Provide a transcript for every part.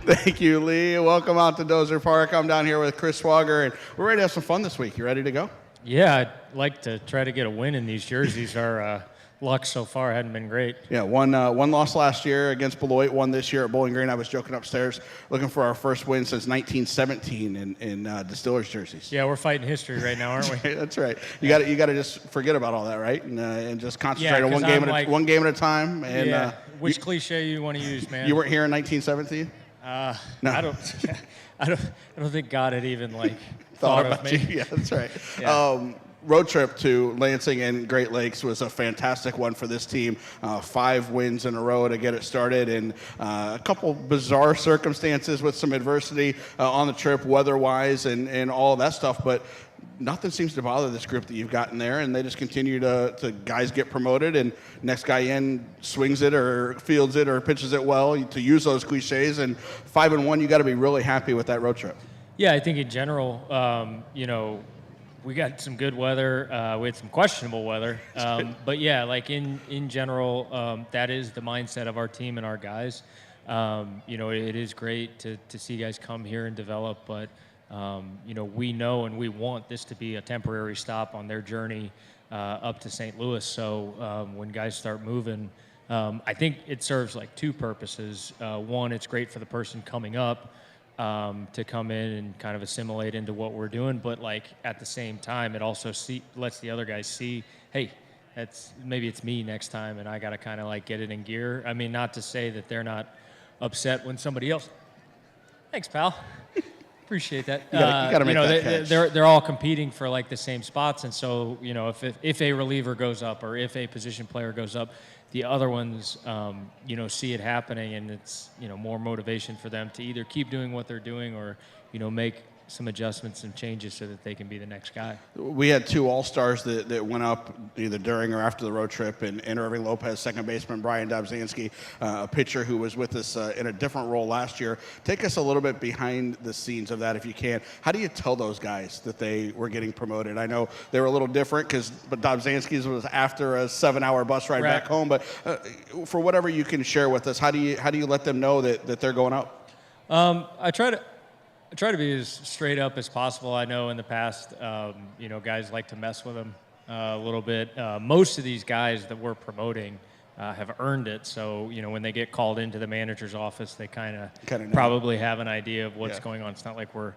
Thank you, Lee. Welcome out to Dozer Park. I'm down here with Chris Swauger, and we're ready to have some fun this week. You ready to go? Yeah, I'd like to try to get a win in these jerseys. Our luck so far hadn't been great. Yeah, one loss last year against Beloit, one this year at Bowling Green. I was joking upstairs, looking for our first win since 1917 in Distillers jerseys. Yeah, we're fighting history right now, aren't we? That's right. You got to just forget about all that, right? And just concentrate on one game at a time. And which cliche you want to use, man? You weren't here in 1917? No. I don't think God had even thought of me. You. Yeah, that's right. Yeah. Road trip to Lansing and Great Lakes was a fantastic one for this team. 5 wins in a row to get it started, and a couple bizarre circumstances with some adversity on the trip, weather-wise, and all of that stuff. But nothing seems to bother this group that you've gotten there, and they just continue to guys get promoted, and next guy in swings it or fields it or pitches it well, to use those cliches. And 5-1, you got to be really happy with that road trip. Yeah, I think in general, we got some good weather. We had some questionable weather. But yeah, in general, that is the mindset of our team and our guys. It is great to see guys come here and develop, but we know and we want this to be a temporary stop on their journey up to St. Louis. So when guys start moving, I think it serves 2 purposes. One, it's great for the person coming up to come in and kind of assimilate into what we're doing, but at the same time, it also lets the other guys see, hey, maybe it's me next time, and I got to kind of get it in gear. I mean, not to say that they're not upset when somebody else. Thanks, pal. Appreciate that. You gotta make that catch. They're all competing for the same spots, and so if a reliever goes up or if a position player goes up, the other ones see it happening, and it's more motivation for them to either keep doing what they're doing or make some adjustments and changes so that they can be the next guy. We had 2 All-Stars that went up either during or after the road trip, and Irving Lopez, second baseman, Brian Dobzhansky, a pitcher who was with us in a different role last year. Take us a little bit behind the scenes of that if you can. How do you tell those guys that they were getting promoted? I know they were a little different but Dobzhansky's was after a 7-hour bus ride back home, but for whatever you can share with us, how do you let them know that they're going up? I try to be as straight up as possible. I know in the past, guys like to mess with them a little bit. Most of these guys that we're promoting have earned it. So, when they get called into the manager's office, they kind of probably have an idea of what's going on. It's not like we're,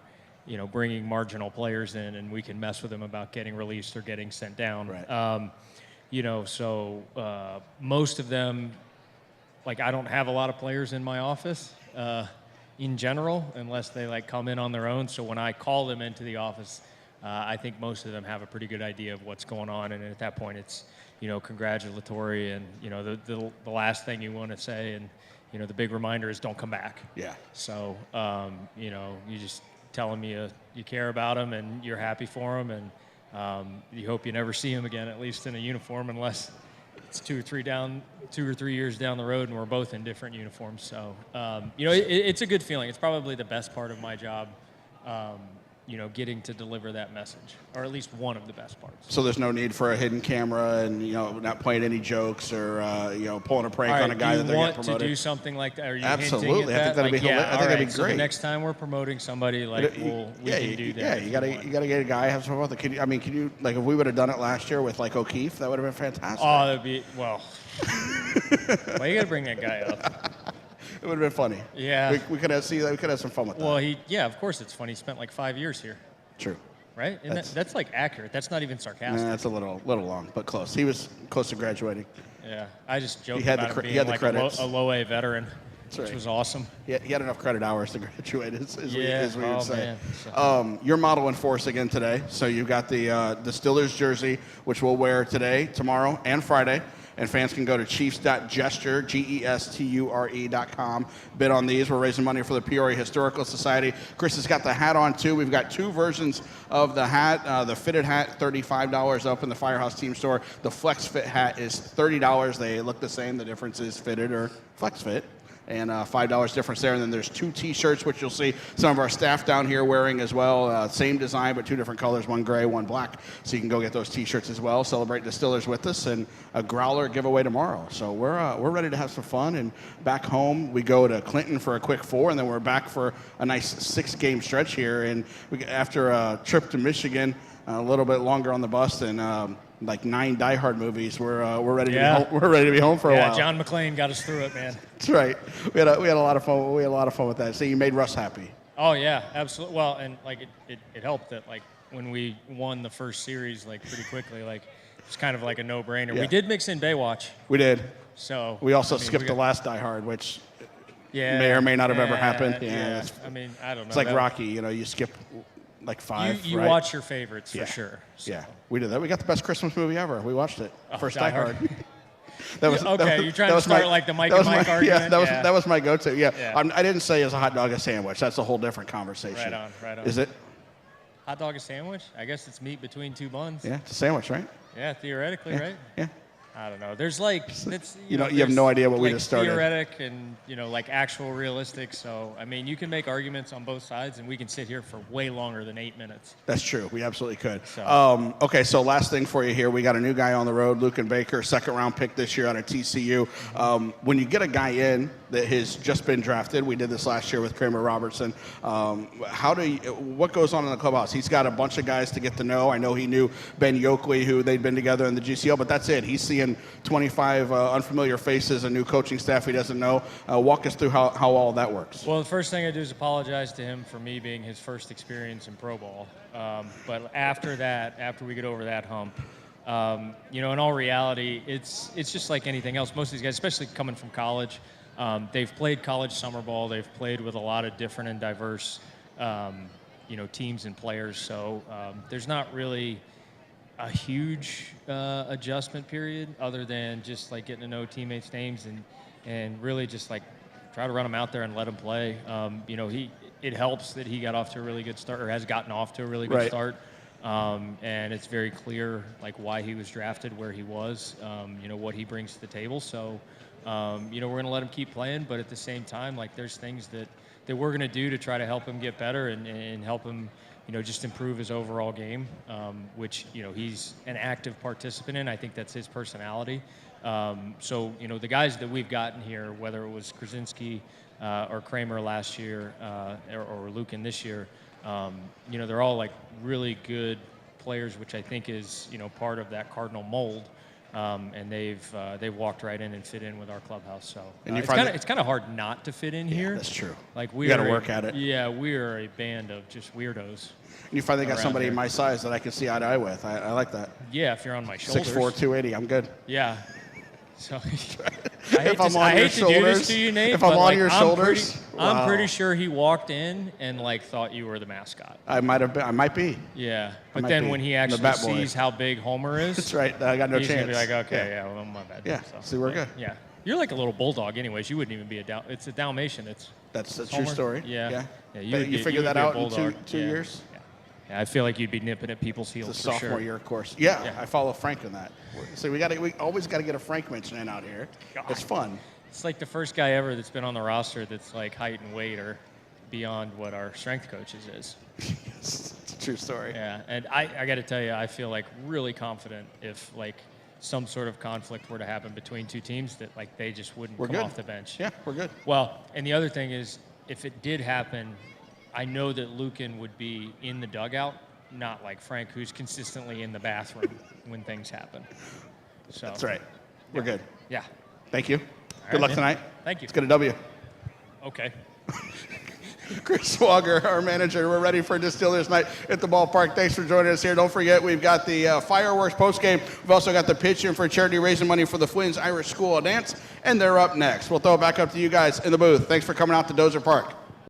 bringing marginal players in and we can mess with them about getting released or getting sent down. Right. Most of them, I don't have a lot of players in my office. In general, unless they come in on their own. So when I call them into the office, I think most of them have a pretty good idea of what's going on. And at that point, it's, congratulatory. And, the last thing you want to say and, the big reminder is don't come back. Yeah. So, you just tell them you care about them and you're happy for them. And you hope you never see them again, at least in a uniform, unless it's 2 or 3 years down the road and we're both in different uniforms. So, it's a good feeling. It's probably the best part of my job, getting to deliver that message, or at least one of the best parts. So there's no need for a hidden camera and, not playing any jokes or, pulling a prank on a guy that they're getting promoted. Do you want to do something like that? Are you Absolutely. hinting at that? I think that'd be great. So the next time we're promoting somebody, we can do that. Yeah, you gotta get a guy, have some fun. Can you, if we would have done it last year with, O'Keefe, that would have been fantastic. Oh, that'd be, well, well, you gotta bring that guy up. It would have been funny. Yeah. We could have some fun with that. Well, of course it's funny. He spent 5 years here. True. Right? And that's accurate. That's not even sarcastic. That's a little long, but close. He was close to graduating. Yeah. I just joked about him being a low-A veteran, which was awesome. He had enough credit hours to graduate, is what you would say. Man. You're model in force again today. So you've got the Distillers jersey, which we'll wear today, tomorrow, and Friday. And fans can go to chiefs.gesture, gesture.com, bid on these. We're raising money for the Peoria Historical Society. Chris has got the hat on, too. We've got 2 versions of the hat. The fitted hat, $35 up in the Firehouse Team store. The Flex Fit hat is $30. They look the same. The difference is fitted or Flex Fit. and $5 difference there. And then there's 2 T-shirts, which you'll see some of our staff down here wearing as well. Same design, but 2 different colors, one gray, one black. So you can go get those T-shirts as well. Celebrate Distillers with us, and a growler giveaway tomorrow. So we're ready to have some fun. And back home, we go to Clinton for a quick 4, and then we're back for a nice 6-game stretch here. And after a trip to Michigan, a little bit longer on the bus than like 9 Die Hard movies. We're ready to be home. We're ready to be home for a while. Yeah, John McClane got us through it, man. That's right. We had a lot of fun. We had a lot of fun with that. So you made Russ happy. Oh yeah, absolutely. Well, and like it helped that like when we won the first series like pretty quickly, like it's kind of like a no-brainer. Yeah. We did mix in Baywatch. We did. So we also skipped the last Die Hard, which yeah, may or may not have ever happened. Yeah. I mean, I don't know. It's like Rocky. You skip like 5. You right? watch your favorites for sure. So. Yeah, we did that. We got the best Christmas movie ever. We watched it. First Die Hard. That was okay. You're trying to start like the Mike and Mike argument. Yeah, that was my go-to. Yeah. I didn't say as a hot dog a sandwich. That's a whole different conversation. Right on. Is it? Hot dog a sandwich? I guess it's meat between 2 buns. Yeah, it's a sandwich, right? Yeah, theoretically, right? Yeah. I don't know. There's like it's you have no idea what we like just started. Theoretic and like actual realistic. So I mean, you can make arguments on both sides, and we can sit here for way longer than 8 minutes. That's true. We absolutely could. So. Okay, so last thing for you here, we got a new guy on the road, Lucan Baker, 2nd-round pick this year out of TCU. When you get a guy in that has just been drafted, we did this last year with Kramer Robertson. What goes on in the clubhouse? He's got a bunch of guys to get to know. I know he knew Ben Yoakley, who they'd been together in the GCL, but that's it. He's seeing 25 unfamiliar faces, a new coaching staff he doesn't know. Walk us through how all that works. Well, the first thing I do is apologize to him for me being his first experience in pro ball. But after that, after we get over that hump, in all reality, it's just like anything else. Most of these guys, especially coming from college, they've played college summer ball. They've played with a lot of different and diverse, teams and players. So there's not really a huge adjustment period other than just like getting to know teammates' names and really just like try to run them out there and let them play. It helps that he got off to a really good start or has gotten off to a really good start. And it's very clear like why he was drafted where he was, what he brings to the table. So, we're going to let him keep playing, but at the same time, like there's things that we're going to do to try to help him get better and help him, just improve his overall game, which, he's an active participant in. I think that's his personality. So, the guys that we've gotten here, whether it was Krasinski or Kramer last year or Lucan this year, they're all like really good players, which I think is, part of that Cardinal mold. And they've walked right in and fit in with our clubhouse. So it's kind of hard not to fit in here. That's true. Like we got to work at it. Yeah, we are a band of just weirdos. And you finally got somebody my size that I can see eye to eye with. I like that. Yeah, if you're on my shoulders. 6'4", 280. I'm good. Yeah. So if I'm on your shoulders, if I'm on your shoulders, I'm pretty sure he walked in and like thought you were the mascot. I might be. Yeah, but then when he actually sees how big Homer is, that's right. I got no chance. He's gonna be like, okay, well, my bad. Yeah, so we're good. Yeah, you're like a little bulldog, anyways. You wouldn't even be it's a Dalmatian. That's a true story. Yeah. You figured that out in two years. Yeah, I feel like you'd be nipping at people's heels. It's a sophomore year course. Yeah, I follow Frank in that. So we always got to get a Frank mention in out here. God. It's fun. It's like the first guy ever that's been on the roster that's like height and weight are beyond what our strength coaches is. Yes, it's a true story. Yeah, and I got to tell you, I feel like really confident if like some sort of conflict were to happen between two teams that like they just wouldn't come off the bench. Yeah, we're good. Well, and the other thing is, if it did happen, I know that Lucan would be in the dugout, not like Frank, who's consistently in the bathroom when things happen. So that's right. We're good. Yeah. Thank you. Good luck tonight. Thank you. Let's get a W. Okay. Chris Swauger, our manager. We're ready for Distillers Night at the ballpark. Thanks for joining us here. Don't forget, we've got the fireworks postgame. We've also got the pitch-in for charity, raising money for the Flynn's Irish School of Dance, and they're up next. We'll throw it back up to you guys in the booth. Thanks for coming out to Dozer Park.